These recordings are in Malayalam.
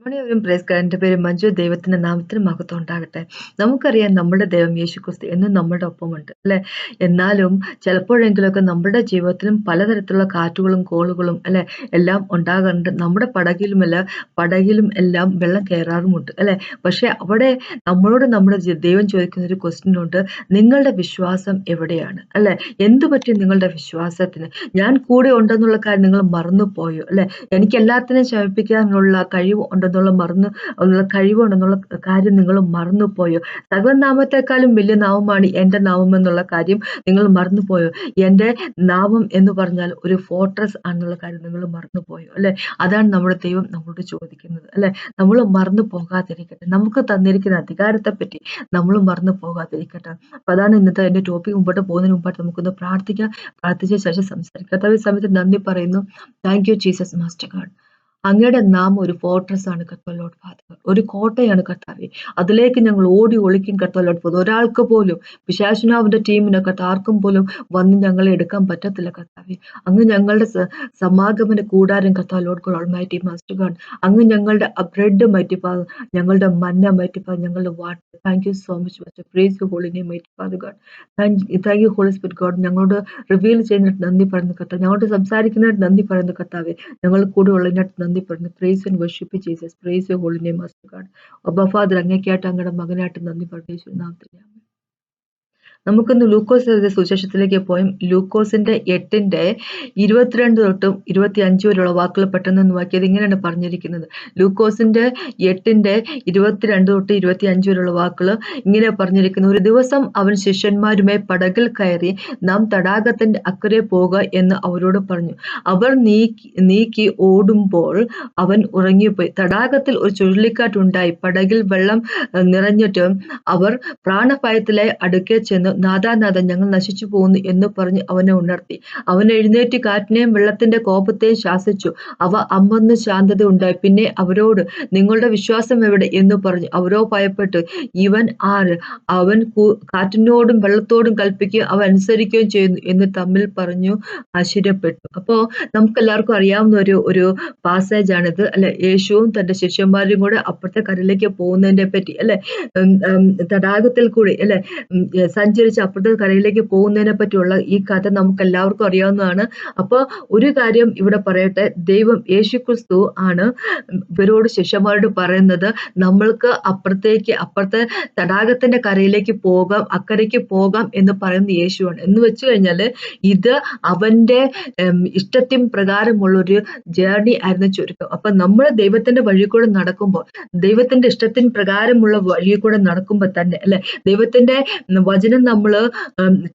മണിയവരും പ്രൈസ് കാർഡ്. എൻ്റെ പേര് മഞ്ജു. ദൈവത്തിന്റെ നാമത്തിന് മഹത്വം ഉണ്ടാകട്ടെ. നമുക്കറിയാം നമ്മുടെ ദൈവം യേശുക്രിസ്തു എന്നും നമ്മുടെ ഒപ്പമുണ്ട് അല്ലെ. എന്നാലും ചിലപ്പോഴെങ്കിലുമൊക്കെ നമ്മുടെ ജീവിതത്തിലും പലതരത്തിലുള്ള കാറ്റുകളും കോളുകളും അല്ലെ എല്ലാം ഉണ്ടാകാറുണ്ട്. നമ്മുടെ പടകിലും എല്ലാം വെള്ളം കയറാറുമുണ്ട് അല്ലെ. പക്ഷെ അവിടെ നമ്മളോട് നമ്മുടെ ദൈവം ചോദിക്കുന്ന ഒരു ക്വസ്റ്റ്യൻ ഉണ്ട്. നിങ്ങളുടെ വിശ്വാസം എവിടെയാണ് അല്ലെ. എന്തു പറ്റി നിങ്ങളുടെ വിശ്വാസത്തിന്? ഞാൻ കൂടെ ഉണ്ടെന്നുള്ള കാര്യം നിങ്ങൾ മറന്നു പോയോ അല്ലെ. എനിക്ക് എല്ലാത്തിനെയും ശമിപ്പിക്കാനുള്ള കഴിവുണ്ടെന്നുള്ള കാര്യം നിങ്ങൾ മറന്നുപോയോ? സർവ്വനാമത്തെക്കാളും വലിയ നാമമാണ് എൻ്റെ നാമം എന്നുള്ള കാര്യം നിങ്ങൾ മറന്നുപോയോ? എൻ്റെ നാമം എന്ന് പറഞ്ഞാൽ ഒരു ഫോർട്രസ് ആണെന്നുള്ള കാര്യം നിങ്ങൾ മറന്നുപോയോ അല്ലെ. അതാണ് നമ്മുടെ ദൈവം നമ്മളോട് ചോദിക്കുന്നത് അല്ലെ. നമ്മൾ മറന്നു പോകാതിരിക്കട്ടെ. നമുക്ക് തന്നിരിക്കുന്ന അധികാരത്തെ പറ്റി നമ്മൾ മറന്നു പോകാതിരിക്കട്ടെ. അപ്പൊ അതാണ് ഇന്നത്തെ എൻ്റെ ടോപ്പിക്. മുമ്പോട്ട് പോകുന്നതിന് മുമ്പായിട്ട് നമുക്കൊന്ന് പ്രാർത്ഥിക്കാം. പ്രാർത്ഥിച്ച ശേഷം സംസാരിക്കാം. കർത്താവേ, ഈ സമയത്ത് നന്ദി പറയുന്നു. Thank you Jesus master God. അങ്ങയുടെ നാം ഒരു ഫോർട്രസ് ആണ് കർത്താവ് ലോർഡ് ഫാദർ. ഒരു കോട്ടയാണ് കർത്താവേ. അതിലേക്ക് ഞങ്ങൾ ഓടി ഒളിക്കും കർത്താവ് ലോർഡ് ഫാദർ. ഒരാൾക്ക് പോലും പിശാചിനോ അവന്റെ ടീമിനോ കർത്താവ് ആർക്കും പോലും വന്ന് ഞങ്ങളെ എടുക്കാൻ പറ്റത്തില്ല കർത്താവേ. അങ്ങ് ഞങ്ങളുടെ സമാഗമന കൂടാരം കർത്താവ് Lord God Almighty master God. അങ്ങ് ഞങ്ങളുടെ ബ്രെഡ് മൈറ്റി ഫാദർ, ഞങ്ങളുടെ മന്ന മൈറ്റി ഫാദർ, ഞങ്ങളുടെ water. Thank you so much master. Praise you holy name mighty father God. Thank you Holy Spirit God. ഞങ്ങളോട് റിവീൽ ചെയ്യുന്നതിന് നന്ദി പറയുന്നു കർത്താവ്. ഞങ്ങളോട് സംസാരിക്കുന്നതിന് നന്ദി പറയുന്നു കർത്താവേ. ഞങ്ങൾ കൂടെ ഉള്ളതിനായിട്ട് നന്ദി പറഞ്ഞു. Praise and worship Jesus. Praise you holy name master God. അബ്ബാ ഫാദർ, അങ്ങേക്കായിട്ട് അങ്ങയുടെ മകനായിട്ട് നന്ദി പറഞ്ഞു. യേശുവിൻ നാമത്തിൽ ആമേൻ. നമുക്കൊന്ന് ലൂക്കോസ് എഴുതിയ സുവിശേഷത്തിലേക്ക് പോയും ലൂക്കോസിന്റെ 8:22 തൊട്ടും 25 വരെയുള്ള വാക്കുകൾ പെട്ടെന്ന് നോക്കിയത് ഇങ്ങനെയാണ് പറഞ്ഞിരിക്കുന്നത്. ലൂക്കോസിന്റെ 8:22 തൊട്ട് 25 വരെയുള്ള വാക്കുകൾ ഇങ്ങനെ പറഞ്ഞിരിക്കുന്നു. ഒരു ദിവസം അവൻ ശിഷ്യന്മാരുമായി പടകിൽ കയറി നാം തടാകത്തിന്റെ അക്കരെ പോകുക എന്ന് അവരോട് പറഞ്ഞു. അവർ നീക്കി ഓടുമ്പോൾ അവൻ ഉറങ്ങിപ്പോയി. തടാകത്തിൽ ഒരു ചുഴലിക്കാറ്റുണ്ടായി. പടകിൽ വെള്ളം നിറഞ്ഞിട്ട് അവർ പ്രാണഭയത്തിലായി അടുക്കെ ചെന്ന്, നാഥാ ഞങ്ങൾ നശിച്ചു പോകുന്നു എന്ന് പറഞ്ഞ് അവനെ ഉണർത്തി. അവൻ എഴുന്നേറ്റ് കാറ്റിനെയും വെള്ളത്തിന്റെ കോപത്തെയും ശാസിച്ചു. അവ അമർന്ന് ശാന്തത ഉണ്ടായി. പിന്നെ അവരോട്, നിങ്ങളുടെ വിശ്വാസം എവിടെ എന്ന് പറഞ്ഞു. അവരോ ഭയപ്പെട്ട്, ഇവൻ ആര്? അവൻ കാറ്റിനോടും വെള്ളത്തോടും കൽപ്പിക്കുകയും അവ അനുസരിക്കുകയും ചെയ്യുന്നു എന്ന് തമ്മിൽ പറഞ്ഞു ആശ്ചര്യപ്പെട്ടു. അപ്പോ നമുക്ക് എല്ലാവർക്കും അറിയാവുന്ന ഒരു പാസേജ് ആണിത് അല്ലെ. യേശുവും തന്റെ ശിഷ്യന്മാരും കൂടെ അപ്പുറത്തെ കരയിലേക്ക് പോകുന്നതിനെ പറ്റി അല്ലെ. തടാകത്തിൽ കൂടി അല്ലെ സഞ്ചരിച്ച് അപ്പുറത്തെ കരയിലേക്ക് പോകുന്നതിനെ പറ്റിയുള്ള ഈ കഥ നമുക്ക് എല്ലാവർക്കും അറിയാവുന്നതാണ്. അപ്പൊ ഒരു കാര്യം ഇവിടെ പറയട്ടെ. ദൈവം യേശുക്രിസ്തു ആണ് ഇവരോട് ശിഷ്യന്മാരോട് പറയുന്നത്, നമ്മൾക്ക് അപ്പുറത്തെ തടാകത്തിന്റെ കരയിലേക്ക് പോകാം, അക്കരയ്ക്ക് പോകാം എന്ന് പറയുന്ന യേശുവാണ്. എന്ന് വെച്ച് കഴിഞ്ഞാല് ഇത് അവന്റെ ഇഷ്ടത്തിൻ പ്രകാരമുള്ളൊരു ജേർണി ആയിരുന്നു ചുരുക്കം. അപ്പൊ നമ്മൾ ദൈവത്തിന്റെ വഴി കൂടെ നടക്കുമ്പോൾ, ദൈവത്തിന്റെ ഇഷ്ടത്തിൻ പ്രകാരമുള്ള വഴി കൂടെ നടക്കുമ്പോൾ തന്നെ അല്ലെ, ദൈവത്തിന്റെ വചനം നമ്മൾ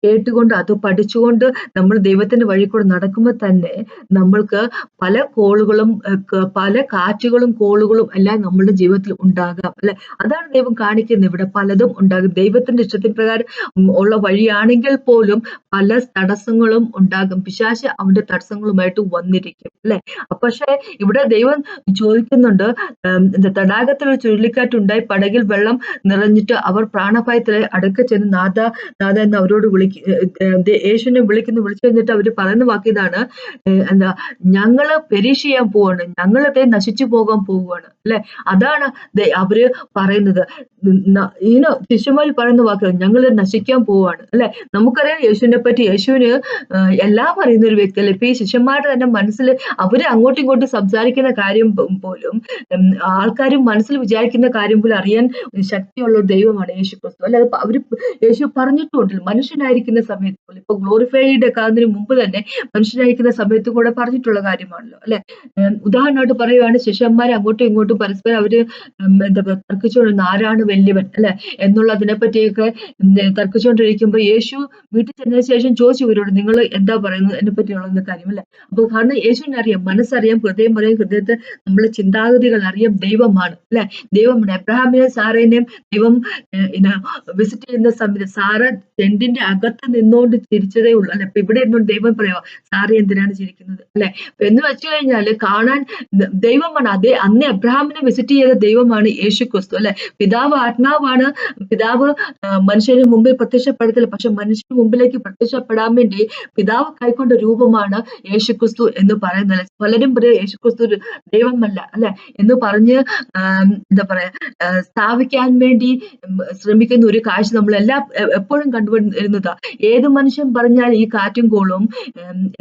കേട്ടുകൊണ്ട് അത് പഠിച്ചുകൊണ്ട് നമ്മൾ ദൈവത്തിന്റെ വഴി കൂടെ നടക്കുമ്പോൾ തന്നെ നമ്മൾക്ക് പല കോളുകളും പല കാറ്റുകളും കോളുകളും എല്ലാം നമ്മുടെ ജീവിതത്തിൽ ഉണ്ടാകാം അല്ലെ. അതാണ് ദൈവം കാണിക്കുന്നത്. ഇവിടെ പലതും ഉണ്ടാകും. ദൈവത്തിന്റെ ഇഷ്ടത്തിൻ പ്രകാരം ഉള്ള വഴിയാണെങ്കിൽ പോലും പല തടസ്സങ്ങളും ഉണ്ടാകും. പിശാച് അവന്റെ തടസ്സങ്ങളുമായിട്ട് വന്നിരിക്കും അല്ലെ. പക്ഷെ ഇവിടെ ദൈവം ചോദിക്കുന്നുണ്ട്, തടാകത്തിൽ ഒരു ചുഴലിക്കാറ്റുണ്ടായി, പടകിൽ വെള്ളം നിറഞ്ഞിട്ട് അവർ പ്രാണഭയത്തിൽ അടുക്കെ ചെന്ന് നാഥ എന്ന് അവരോട് യേശുവിനെ വിളിച്ചു കഴിഞ്ഞിട്ട് അവര് പറയുന്ന വാക്കിതാണ്, എന്താ, ഞങ്ങള് പെരിഷ് ചെയ്യാൻ പോവാണ്, ഞങ്ങളതെ നശിച്ചു പോകാൻ പോവുകയാണ് അല്ലെ. അതാണ് അവര് പറയുന്നത്. ശിഷ്യന്മാർ പറയുന്ന വാക്കുകൾ, ഞങ്ങള് നശിക്കാൻ പോവാണ് അല്ലെ. നമുക്കറിയാം യേശുവിനെ പറ്റി. യേശുവിന് എല്ലാം അറിയുന്ന ഒരു വ്യക്തി അല്ലെ. ഇപ്പൊ ഈ ശിഷ്യന്മാരുടെ തന്നെ മനസ്സിൽ അവര് അങ്ങോട്ടും ഇങ്ങോട്ടും സംസാരിക്കുന്ന കാര്യം പോലും ആൾക്കാരും മനസ്സിൽ വിചാരിക്കുന്ന കാര്യം പോലും അറിയാൻ ശക്തിയുള്ള ഒരു ദൈവമാണ് യേശു ക്രിസ്തു അല്ലെ. അവര് യേശു പറഞ്ഞിട്ടുണ്ടല്ലോ, മനുഷ്യനായിരിക്കുന്ന സമയത്ത് പോലും. ഇപ്പൊ ഗ്ലോറിഫൈഡ് ആകുന്നതിന് മുമ്പ് തന്നെ മനുഷ്യനായിരിക്കുന്ന സമയത്ത് കൂടെ പറഞ്ഞിട്ടുള്ള കാര്യമാണല്ലോ അല്ലെ. ഉദാഹരണമായിട്ട് പറയുവാണ്, ശിഷ്യന്മാരെ അങ്ങോട്ടും ഇങ്ങോട്ടും പരസ്പരം അവര് തർക്കിച്ചുകൊണ്ടിരുന്ന ആരാണ് വലിയവൻ അല്ലെ എന്നുള്ളതിനെ പറ്റിയൊക്കെ തർക്കിച്ചുകൊണ്ടിരിക്കുമ്പോ യേശു വീട്ടിൽ ചെന്നതിന് ശേഷം ചോദിച്ചു ഇവരോട്, നിങ്ങൾ എന്താ പറയുന്നത് എന്നെ പറ്റിയുള്ള കാര്യം അല്ലെ. അപ്പൊ കാരണം യേശുവിനെ അറിയാം, മനസ്സറിയാം, ഹൃദയം അറിയാം. ഹൃദയത്തെ നമ്മളെ ചിന്താഗതികൾ അറിയാം. ദൈവമാണ് അല്ലെ. ദൈവമാണ്. എബ്രഹാമിനെയും സാറേനെയും ദൈവം വിസിറ്റ് ചെയ്യുന്ന സമയത്ത് സാറ ടെന്റിന്റെ അകത്ത് നിന്നുകൊണ്ട് ചിരിച്ചതേ ഉള്ളൂ അല്ലെ. ഇപ്പൊ ഇവിടെ ഇരുന്നുകൊണ്ട് ദൈവം പറയുക സാറി എന്തിനാണ് ചിരിക്കുന്നത് അല്ലെ. എന്ന് വെച്ചു കഴിഞ്ഞാല് കാണാൻ ദൈവമാണ്. അന്ന് അബ്രഹാമിനെ വിസിറ്റ് ചെയ്ത ദൈവമാണ് യേശു ക്രിസ്തു അല്ലെ. പിതാവ് ആത്മാവാണ്. പിതാവ് മനുഷ്യന് മുമ്പിൽ പ്രത്യക്ഷപ്പെടത്തില്ല, പക്ഷെ മനുഷ്യന് മുമ്പിലേക്ക് പ്രത്യക്ഷപ്പെടാൻ വേണ്ടി പിതാവ് കൈക്കൊണ്ട രൂപമാണ് യേശുക്രിസ്തു എന്ന് പറയുന്നത്. പലരും പറയും യേശുക്രിസ്തു ഒരു ദൈവമല്ല അല്ലെ എന്ന് പറഞ്ഞ് എന്താ പറയാ സ്ഥാപിക്കാൻ വേണ്ടി ശ്രമിക്കുന്ന ഒരു കാഴ്ച നമ്മൾ എപ്പോഴും കണ്ടുവരുന്നതാ. ഏത് മനുഷ്യൻ പറഞ്ഞാൽ ഈ കാറ്റും കോളും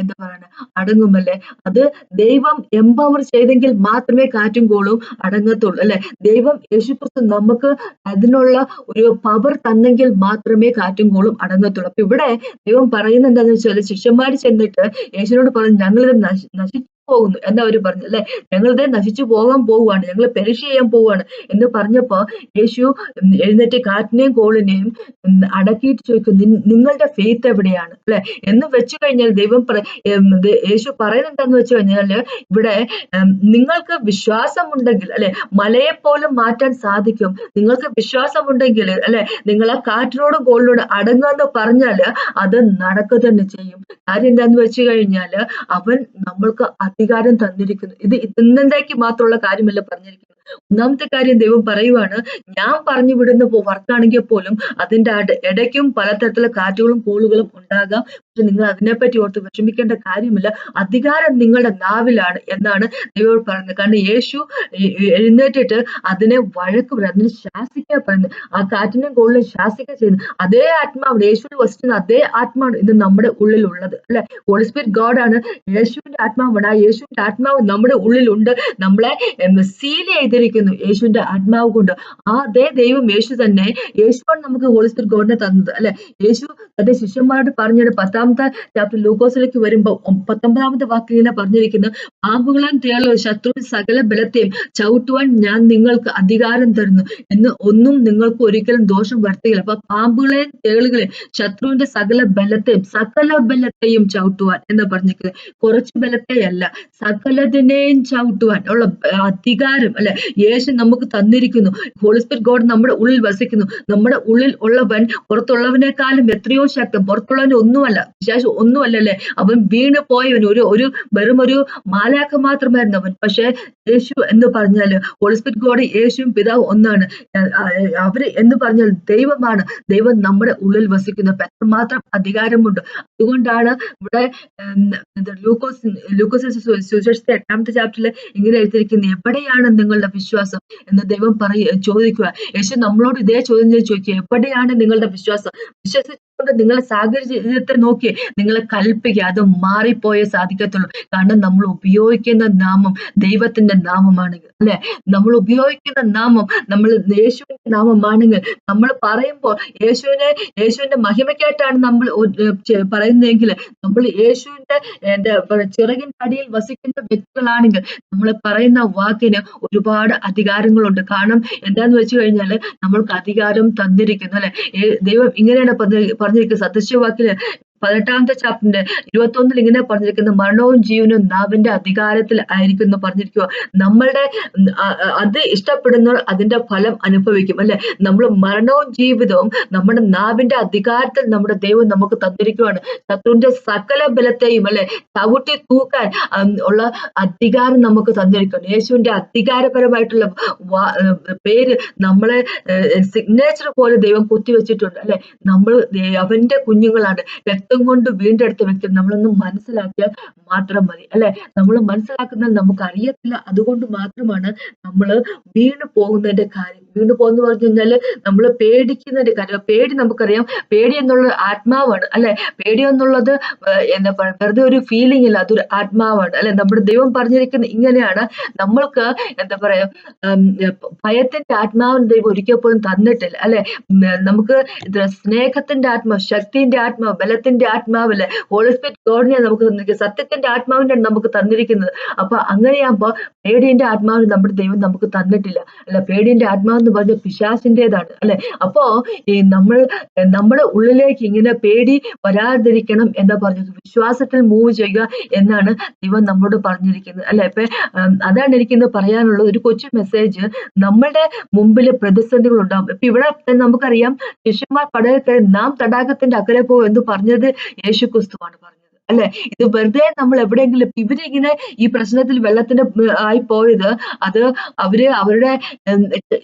എന്താ പറയണ അടങ്ങുമല്ലേ. അത് ദൈവം എംപവർ ചെയ്തെങ്കിൽ മാത്രമേ കാറ്റും കോളും അടങ്ങത്തുള്ളൂ അല്ലെ. ദൈവം യേശുക്രിസ്തു നമുക്ക് അതിനുള്ള ഒരു പവർ തന്നെങ്കിൽ മാത്രമേ കാറ്റും കോളും അടങ്ങത്തുള്ളൂ. അപ്പൊ ഇവിടെ ദൈവം പറയുന്നത് എന്താണെന്ന് വെച്ചാൽ ശിഷ്യന്മാര് ചെന്നിട്ട് യേശുവിനോട് പറഞ്ഞു ഞങ്ങളിത് നശിച്ചു പോകുന്നു എന്നാ അവര് പറഞ്ഞു അല്ലെ. ഞങ്ങളിത് നശിച്ചു പോകാൻ പോവുകയാണ്, ഞങ്ങൾ പെരിഷ് ചെയ്യാൻ പോവുകയാണ് എന്ന് പറഞ്ഞപ്പോ യേശു എഴുന്നേറ്റ് കാറ്റിനെയും കോളിനെയും അടക്കിയിട്ട് ചോദിക്കും നിങ്ങളുടെ ഫെയ്ത്ത് എവിടെയാണ് അല്ലെ എന്ന് വെച്ചു കഴിഞ്ഞാൽ യേശു പറയുന്നുണ്ടെന്ന് വെച്ച് കഴിഞ്ഞാല് ഇവിടെ നിങ്ങൾക്ക് വിശ്വാസമുണ്ടെങ്കിൽ അല്ലെ മലയെ പോലും മാറ്റാൻ സാധിക്കും. നിങ്ങൾക്ക് വിശ്വാസമുണ്ടെങ്കിൽ അല്ലെ നിങ്ങൾ ആ കാറ്റിനോടും കോളിനോടും അടങ്ങുമെന്ന് പറഞ്ഞാല് അത് നടക്കുക തന്നെ ചെയ്യും. കാര്യം എന്താന്ന് വെച്ച് കഴിഞ്ഞാല് അവൻ നമ്മൾക്ക് അധികാരം തന്നിരിക്കുന്നു. ഇത് ഇന്നത്തേക്ക് മാത്രമുള്ള കാര്യമല്ല പറഞ്ഞിരിക്കുന്നത്. ഒന്നാമത്തെ കാര്യം ദൈവം പറയുവാണ് ഞാൻ പറഞ്ഞു വിടുന്ന വർക്കാണെങ്കിൽ പോലും അതിന്റെ ഇടയ്ക്കും പലതരത്തിലുള്ള കാറ്റുകളും കോളുകളും ഉണ്ടാകാം. പക്ഷെ നിങ്ങൾ അതിനെപ്പറ്റി ഓർത്ത് വിഷമിക്കേണ്ട കാര്യമില്ല. അധികാരം നിങ്ങളുടെ നാവിലാണ് എന്നാണ് ദൈവം പറയുന്നത്. കാരണം യേശു എഴുന്നേറ്റിട്ട് അതിനെ വഴക്ക് പറയും, അതിനെ ശാസിക്കാൻ പറയുന്നത്. ആ കാറ്റിനെയും കോളിനെയും ശാസിക്കുക ചെയ്യുന്നത് അതേ ആത്മാവ് യേശുവിന് വസിക്കുന്ന അതേ ആത്മാവാണ് ഇത് നമ്മുടെ ഉള്ളിൽ ഉള്ളത് അല്ലെ. ഹോളി സ്പിരിറ്റ് ഗോഡ് ആണ്, യേശുവിന്റെ ആത്മാവാണ്. ആ യേശുവിന്റെ ആത്മാവ് നമ്മുടെ ഉള്ളിലുണ്ട്. നമ്മളെ സീൽ ചെയ്തിരിക്കുന്നു യേശുവിന്റെ ആത്മാവ് കൊണ്ട്. ആ അതേ ദൈവം യേശു തന്നെ, യേശുവാണ് നമുക്ക് ഹോളി സ്പിരിറ്റ് ഗോഡിനെ തന്നത് അല്ലെ. യേശു തന്റെ ശിഷ്യന്മാരോട് പറഞ്ഞത് 10ാമത്തെ ചാപ്റ്റർ ലൂക്കോസിലേക്ക് വരുമ്പോ 19ാമത്തെ വാക്കിൽ ഇങ്ങനെ പറഞ്ഞിരിക്കുന്നു പാമ്പുകളെയും തേളുകളും ശത്രു സകല ബലത്തെയും ചവിട്ടുവാൻ ഞാൻ നിങ്ങൾക്ക് അധികാരം തരുന്നു എന്ന് ഒന്നും നിങ്ങൾക്ക് ഒരിക്കലും ദോഷം വരുത്തുകയില്ല. അപ്പൊ പാമ്പുകളെയും തേളുകളെയും ശത്രുവിന്റെ സകല ബലത്തെയും ചവിട്ടുവാൻ എന്ന് പറഞ്ഞിരിക്കുന്നത് കുറച്ച് ബലത്തെയല്ല, സകലതിനെയും ചവിട്ടുവാൻ ഉള്ള അധികാരം അല്ലെ യേശു നമുക്ക് തന്നിരിക്കുന്നു. ഹോളി സ്പിരിറ്റ് ഗോഡ് നമ്മുടെ ഉള്ളിൽ വസിക്കുന്നു. നമ്മുടെ ഉള്ളിൽ ഉള്ളവൻ പുറത്തുള്ളവനേക്കാളും എത്രയോ ശക്തം. പുറത്തുള്ളവന് ഒന്നുമല്ല, വിശേഷം ഒന്നുമല്ല അല്ലെ. അവൻ വീണ് പോയവൻ വെറും ഒരു മാലാഖ മാത്രമായിരുന്നു അവൻ. പക്ഷെ യേശു എന്ന് പറഞ്ഞാല് ഹോളി സ്പിരിറ്റ് ഗോഡ് യേശുവും പിതാവ് ഒന്നാണ്. അവര് എന്ന് പറഞ്ഞാൽ ദൈവമാണ്. ദൈവം നമ്മുടെ ഉള്ളിൽ വസിക്കുന്നു. എത്രമാത്രം അധികാരമുണ്ട്. അതുകൊണ്ടാണ് ഇവിടെ ലൂക്കോസ് സുവിശേഷത്തെ 8ാമത്തെ ചാപ്റ്ററിൽ ഇങ്ങനെ എഴുതിയിരിക്കുന്നത് എവിടെയാണ് നിങ്ങളുടെ വിശ്വാസം എന്ന് ദൈവം ചോദിക്കുക. യേശു നമ്മളോട് ഇതേ ചോദ്യം ചോദിക്കുക, എവിടെയാണ് നിങ്ങളുടെ വിശ്വാസം? വിശ്വസിച്ചുകൊണ്ട് നിങ്ങളെ സാഹചര്യത്തെ നോക്കി നിങ്ങളെ കൽപ്പിക്കുക, അത് മാറിപ്പോയേ സാധിക്കത്തുള്ളൂ. കാരണം നമ്മൾ ഉപയോഗിക്കുന്ന നാമം ദൈവത്തിന്റെ നാമമാണെങ്കിൽ അല്ലെ, നമ്മൾ ഉപയോഗിക്കുന്ന നാമം നമ്മൾ യേശുവിന്റെ നാമമാണെങ്കിൽ നമ്മൾ പറയുമ്പോൾ യേശുവിന്റെ മഹിമയ്ക്കായിട്ടാണ് നമ്മൾ പറയുന്നതെങ്കിൽ നമ്മൾ യേശുവിന്റെ ചിറകിന്റെ അടിയിൽ വസിക്കുന്ന വ്യക്തികളാണെങ്കിൽ നമ്മൾ പറയുന്ന വാക്കിന് ഒരുപാട് അധികാരങ്ങളുണ്ട്. കാരണം എന്താന്ന് വെച്ച് കഴിഞ്ഞാല് നമ്മൾക്ക് അധികാരം തന്നിരിക്കുന്നു അല്ലെ. ദൈവം ഇങ്ങനെയാണ് പറഞ്ഞിരിക്കുന്നത് സദൃശവാക്കില് 18ാമത്തെ ചാപ്റ്ററിന്റെ 21 ഇങ്ങനെ പറഞ്ഞിരിക്കുന്നത് മരണവും ജീവനും നാവിന്റെ അധികാരത്തിൽ ആയിരിക്കും എന്ന് പറഞ്ഞിരിക്കുക. നമ്മളുടെ അത് ഇഷ്ടപ്പെടുന്നവർ അതിന്റെ ഫലം അനുഭവിക്കും അല്ലെ. നമ്മൾ മരണവും ജീവിതവും നമ്മുടെ നാവിന്റെ അധികാരത്തിൽ നമ്മുടെ ദൈവം നമുക്ക് തന്നിരിക്കുകയാണ്. ശത്രുവിന്റെ സകല ബലത്തെയും അല്ലെ ചവിട്ടി തൂക്കാൻ ഉള്ള അധികാരം നമുക്ക് തന്നിരിക്കുകയാണ്. യേശുവിന്റെ അധികാരപരമായിട്ടുള്ള പേര് നമ്മളെ സിഗ്നേച്ചർ പോലെ ദൈവം കുത്തിവെച്ചിട്ടുണ്ട് അല്ലെ. നമ്മൾ അവന്റെ കുഞ്ഞുങ്ങളാണ്, രക്തം കൊണ്ട് വീണ്ടെടുത്ത വ്യക്തി. നമ്മളൊന്ന് മനസ്സിലാക്കിയാൽ മാത്രം മതി അല്ലെ. നമ്മൾ മനസ്സിലാക്കുന്നത് നമുക്ക് അറിയത്തില്ല, അതുകൊണ്ട് മാത്രമാണ് നമ്മൾ വീണ് പോകുന്നതിന്റെ കാര്യം. വീണ് പോകുന്ന പറഞ്ഞു കഴിഞ്ഞാല് നമ്മൾ പേടിക്കുന്നതിന്റെ കാര്യം. പേടി നമുക്കറിയാം, പേടി എന്നുള്ള ആത്മാവാണ് അല്ലെ. പേടി എന്നുള്ളത് എന്താ പറയുക വെറുതെ ഒരു ഫീലിംഗ് ഇല്ല, അതൊരു ആത്മാവാണ് അല്ലെ. നമ്മുടെ ദൈവം പറഞ്ഞിരിക്കുന്നത് ഇങ്ങനെയാണ്, നമ്മൾക്ക് എന്താ പറയാ ഭയത്തിന്റെ ആത്മാവിന് ദൈവം ഒരിക്കൽ പോലും തന്നിട്ടില്ല അല്ലെ. നമുക്ക് സ്നേഹത്തിന്റെ ആത്മാവ്, ശക്തിന്റെ ആത്മാവ്, ബലത്തിന്റെ ദൈവത്തിന്റെ ആത്മാവല്ലേ, ഹോളി സ്പിരിറ്റ് ഗോഡിനെ നമുക്ക് തന്നിരിക്കുന്നത്, സത്യത്തിന്റെ ആത്മാവിനെ നമുക്ക് തന്നിരിക്കുന്നത്. അപ്പൊ അങ്ങനെയാകുമ്പോ പേടിന്റെ ആത്മാവിന് നമ്മുടെ ദൈവം നമുക്ക് തന്നിട്ടില്ല. അല്ല, പേടിന്റെ ആത്മാവെന്ന് പറഞ്ഞ പിശാചിന്റേതാണ് അല്ലെ. അപ്പോ ഈ നമ്മുടെ ഉള്ളിലേക്ക് ഇങ്ങനെ പേടി വരാതിരിക്കണം എന്ന് പറഞ്ഞത് വിശ്വാസത്തിൽ മൂവ് ചെയ്യുക എന്നാണ് ദൈവം നമ്മോട് പറഞ്ഞിരിക്കുന്നത് അല്ലെ. ഇപ്പൊ അതാണ് എനിക്കിന്ന് പറയാനുള്ളത്. ഒരു കൊച്ചു മെസ്സേജ്. നമ്മളുടെ മുമ്പിൽ പ്രതിസന്ധികൾ ഉണ്ടാവും. ഇപ്പൊ ഇവിടെ നമുക്കറിയാം, ശിഷ്യന്മാർ കടലിൽ കയറി നാം തടാകത്തിന്റെ അക്കരെ പോകും എന്ന് പറഞ്ഞത് യേശു ക്രിസ്തുവാണ് പറഞ്ഞത് അല്ലെ. ഇത് വെറുതെ നമ്മൾ എവിടെയെങ്കിലും ഇവരിങ്ങനെ ഈ പ്രശ്നത്തിൽ വെള്ളത്തിന്റെ ആയി പോയത്, അത് അവരുടെ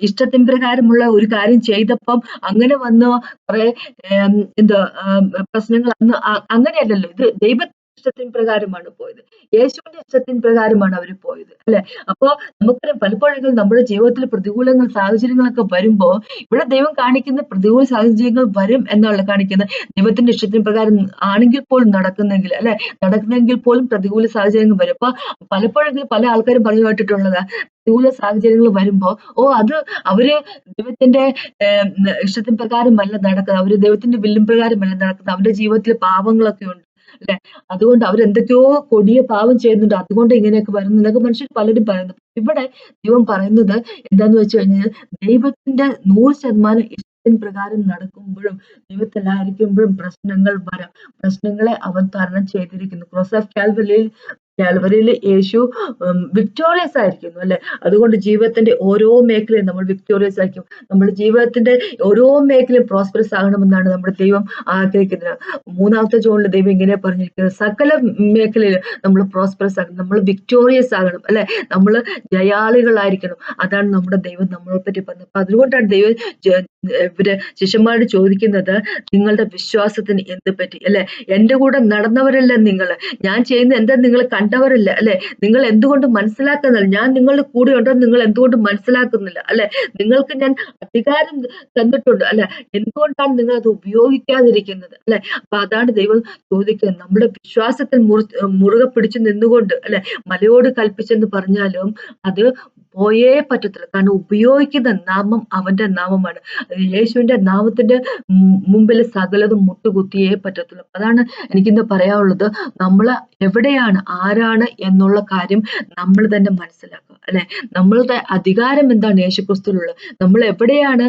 ഇഷ്ടത്തിന് പ്രകാരമുള്ള ഒരു കാര്യം ചെയ്തപ്പം അങ്ങനെ വന്ന കുറെ എന്താ പ്രശ്നങ്ങൾ അന്ന് അങ്ങനെയല്ലല്ലോ. ഇത് ദൈവ ഇഷ്ടത്തിന് പ്രകാരമാണ് പോയത്, യേശുവിന്റെ ഇഷ്ടത്തിന് പ്രകാരമാണ് അവർ പോയത് അല്ലെ. അപ്പോ നമുക്കറിയാം, പലപ്പോഴെങ്കിലും നമ്മുടെ ജീവിതത്തിൽ പ്രതികൂലങ്ങൾ സാഹചര്യങ്ങളൊക്കെ വരുമ്പോ ഇവിടെ ദൈവം കാണിക്കുന്ന പ്രതികൂല സാഹചര്യങ്ങൾ വരും എന്നുള്ള കാണിക്കുന്നത് ദൈവത്തിന്റെ ഇഷ്ടത്തിന് പ്രകാരം ആണെങ്കിൽ പോലും നടക്കുന്നെങ്കിൽ പോലും പ്രതികൂല സാഹചര്യങ്ങൾ വരും. അപ്പൊ പലപ്പോഴെങ്കിലും പല ആൾക്കാരും പറഞ്ഞു കേട്ടിട്ടുള്ളതാ, പ്രതികൂല സാഹചര്യങ്ങൾ വരുമ്പോ അത് അവര് ദൈവത്തിന്റെ ഇഷ്ടത്തിന് പ്രകാരമല്ല നടക്കുന്നത്, അവര് ദൈവത്തിന്റെ വില്ലും പ്രകാരമല്ല നടക്കുന്നത്, അവരുടെ ജീവിതത്തിൽ പാപങ്ങളൊക്കെ ഉണ്ട് അല്ലെ. അതുകൊണ്ട് അവരെന്തൊക്കെയോ കൊടിയ പാവം ചെയ്യുന്നുണ്ട്, അതുകൊണ്ട് ഇങ്ങനെയൊക്കെ വരുന്നതൊക്കെ മനുഷ്യർ പലരും പറയുന്നു. ഇവിടെ ദൈവം പറയുന്നത് എന്താന്ന് വെച്ച് കഴിഞ്ഞാൽ, ദൈവത്തിന്റെ 100% ഇഷ്ടത്തിന് പ്രകാരം നടക്കുമ്പോഴും ദൈവത്തിലായിരിക്കുമ്പോഴും പ്രശ്നങ്ങൾ വരാം. പ്രശ്നങ്ങളെ അവൻ തരണം ചെയ്തിരിക്കുന്നു. ക്രോസ് ഓഫ് കാൽവറിയിൽ യേശു വിക്ടോറിയസ് ആയിരിക്കുന്നു അല്ലെ. അതുകൊണ്ട് ജീവിതത്തിന്റെ ഓരോ മേഖലയും നമ്മൾ വിക്ടോറിയസ് ആയിരിക്കും. നമ്മുടെ ജീവിതത്തിന്റെ ഓരോ മേഖലയും പ്രോസ്പെറസ് ആകണമെന്നാണ് നമ്മുടെ ദൈവം ആഗ്രഹിക്കുന്നത്. 3-ാമത്തെ ജോണിൽ ദൈവം ഇങ്ങനെ പറഞ്ഞിരിക്കുന്നത്, സകല മേഖലയിലും നമ്മൾ പ്രോസ്പെറസ് ആകണം, നമ്മൾ വിക്ടോറിയസ് ആകണം അല്ലെ, നമ്മൾ ജയാളികളായിരിക്കണം. അതാണ് നമ്മുടെ ദൈവം നമ്മളെ പറ്റി പറഞ്ഞത്. അപ്പൊ അതുകൊണ്ടാണ് ദൈവം ഇവര് ശിഷ്യന്മാരോട് ചോദിക്കുന്നത്, നിങ്ങളുടെ വിശ്വാസത്തിന് എന്ത് പറ്റി അല്ലെ. എന്റെ കൂടെ നടന്നവരല്ല നിങ്ങൾ, ഞാൻ ചെയ്യുന്ന എന്താ നിങ്ങൾ കണ്ടവരല്ല അല്ലെ, നിങ്ങൾ എന്തുകൊണ്ട് മനസ്സിലാക്കുന്നില്ല, ഞാൻ നിങ്ങളുടെ കൂടെ ഉണ്ടെന്ന് നിങ്ങൾ എന്തുകൊണ്ട് മനസ്സിലാക്കുന്നില്ല അല്ലെ, നിങ്ങൾക്ക് ഞാൻ അധികാരം തന്നിട്ടുണ്ട് അല്ലെ, എന്തുകൊണ്ടാണ് നിങ്ങൾ അത് ഉപയോഗിക്കാതിരിക്കുന്നത് അല്ലെ. അപ്പൊ അതാണ് ദൈവം ചോദിക്കുന്നത്. നമ്മുടെ വിശ്വാസത്തിൽ മുറുകെ പിടിച്ചു നിന്നുകൊണ്ട് അല്ലെ, മലയോട് കൽപ്പിച്ചെന്ന് പറഞ്ഞാലും അത് പോയേ പറ്റത്തില്ല. കാരണം ഉപയോഗിക്കുന്ന നാമം അവന്റെ നാമമാണ്. യേശുവിന്റെ നാമത്തിന്റെ മുമ്പിൽ സകലതും മുട്ടുകുത്തിയേ പറ്റത്തുള്ളൂ. അതാണ് എനിക്കിന്ന് പറയാനുള്ളത്. നമ്മൾ എവിടെയാണ്, ആരാണ് എന്നുള്ള കാര്യം നമ്മൾ തന്നെ മനസ്സിലാക്കുക അല്ലെ. നമ്മളുടെ അധികാരം എന്താണ് യേശുക്രിസ്തുവിലുള്ളത്, നമ്മൾ എവിടെയാണ്,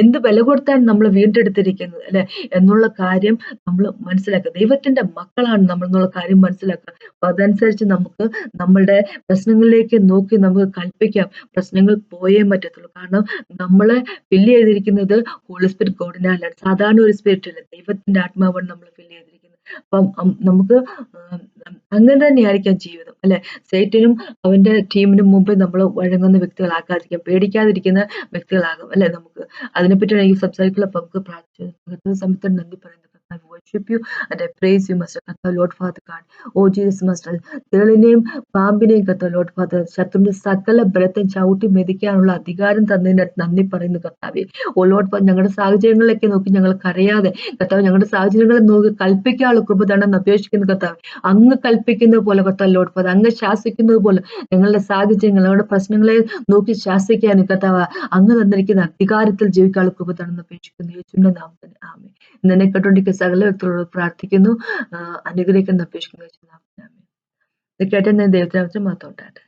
എന്ത് വില കൊടുത്താണ് നമ്മൾ വീണ്ടെടുത്തിരിക്കുന്നത് അല്ലെ എന്നുള്ള കാര്യം നമ്മൾ മനസ്സിലാക്കുക. ദൈവത്തിന്റെ മക്കളാണ് നമ്മൾ എന്നുള്ള കാര്യം മനസ്സിലാക്കുക. അപ്പൊ അതനുസരിച്ച് നമുക്ക് നമ്മളുടെ പ്രശ്നങ്ങളിലേക്ക് നോക്കി നമുക്ക് കൽപ്പിക്കാം, പ്രശ്നങ്ങൾ പോയേ പറ്റത്തുള്ളൂ. കാരണം നമ്മളെ ഫില്ല് ചെയ്തിരിക്കുന്നത് ഹോളി സ്പിരിറ്റ് ഗോഡിനാലാണ്. സാധാരണ ഒരു സ്പിരിറ്റ് അല്ല, ദൈവത്തിന്റെ ആത്മാവാണ് നമ്മൾ ഫില്ല് ചെയ്തിരിക്കുന്നത്. അപ്പം നമുക്ക് അങ്ങനെ തന്നെയായിരിക്കാം ജീവിതം അല്ലെ. സൈറ്റനും അവന്റെ ടീമിനും മുമ്പ് നമ്മൾ വഴങ്ങുന്ന വ്യക്തികളാക്കാതിരിക്കാം, പേടിക്കാതിരിക്കുന്ന വ്യക്തികളാകും അല്ലെ. നമുക്ക് അതിനെപ്പറ്റിയാണ് എനിക്ക് സംസാരിക്കുള്ള. അപ്പൊ നമുക്ക് പ്രാർത്ഥിച്ച സമയത്ത് നന്ദി പറയുന്നത്. I worship you and I praise you, Master Lord Father God. Oh Jesus, Master, തേളിനെയും പാമ്പിനെയും Lord Father, ശത്രുവിന്റെ സകല ബലത്തെയും ചവിട്ടി മെതിക്കാനുള്ള അധികാരം തന്നതിന് നന്ദി പറയുന്നു കർത്താവേ. ഓ ലോഡ് ഫാദർ, ഞങ്ങളുടെ സാഹചര്യങ്ങളിലേക്ക് നോക്കി ഞങ്ങൾ കരയാതെ കർത്താവ്, ഞങ്ങളുടെ സാഹചര്യങ്ങളെ നോക്കി കൽപ്പിക്കാനുള്ള കൃപ തന്നെന്ന് അപേക്ഷിക്കുന്നു കർത്താവ്. അങ്ങ് കൽപ്പിക്കുന്നത് പോലെ കർത്താവ് ലോഡ് ഫാദർ, അങ്ങ് ശാസിക്കുന്നത് പോലെ ഞങ്ങളുടെ സാഹചര്യങ്ങൾ, ഞങ്ങളുടെ പ്രശ്നങ്ങളെ നോക്കി ശാസിക്കാനും കർത്താവ് അങ്ങ് തന്നിരിക്കുന്ന അധികാരത്തിൽ ജീവിക്കാനുള്ള കൃപ തന്നെന്ന് അപേക്ഷിക്കുന്നു യേശുവിന്റെ നാമത്തിൽ. ആമേൻ. ഇന്നെ കേട്ടോണ്ടിരിക്കുന്ന സകല വ്യക്തികളോട് പ്രാർത്ഥിക്കുന്നു, അനുഗ്രഹിക്കുന്ന അപേക്ഷിക്കുന്നു യേശുവിന്റെ നാമത്തിൽ. ആമേൻ. ഇത് കേട്ട ഞാൻ ദൈവത്തിനെ മാത്രം ഉണ്ടാകട്ടെ.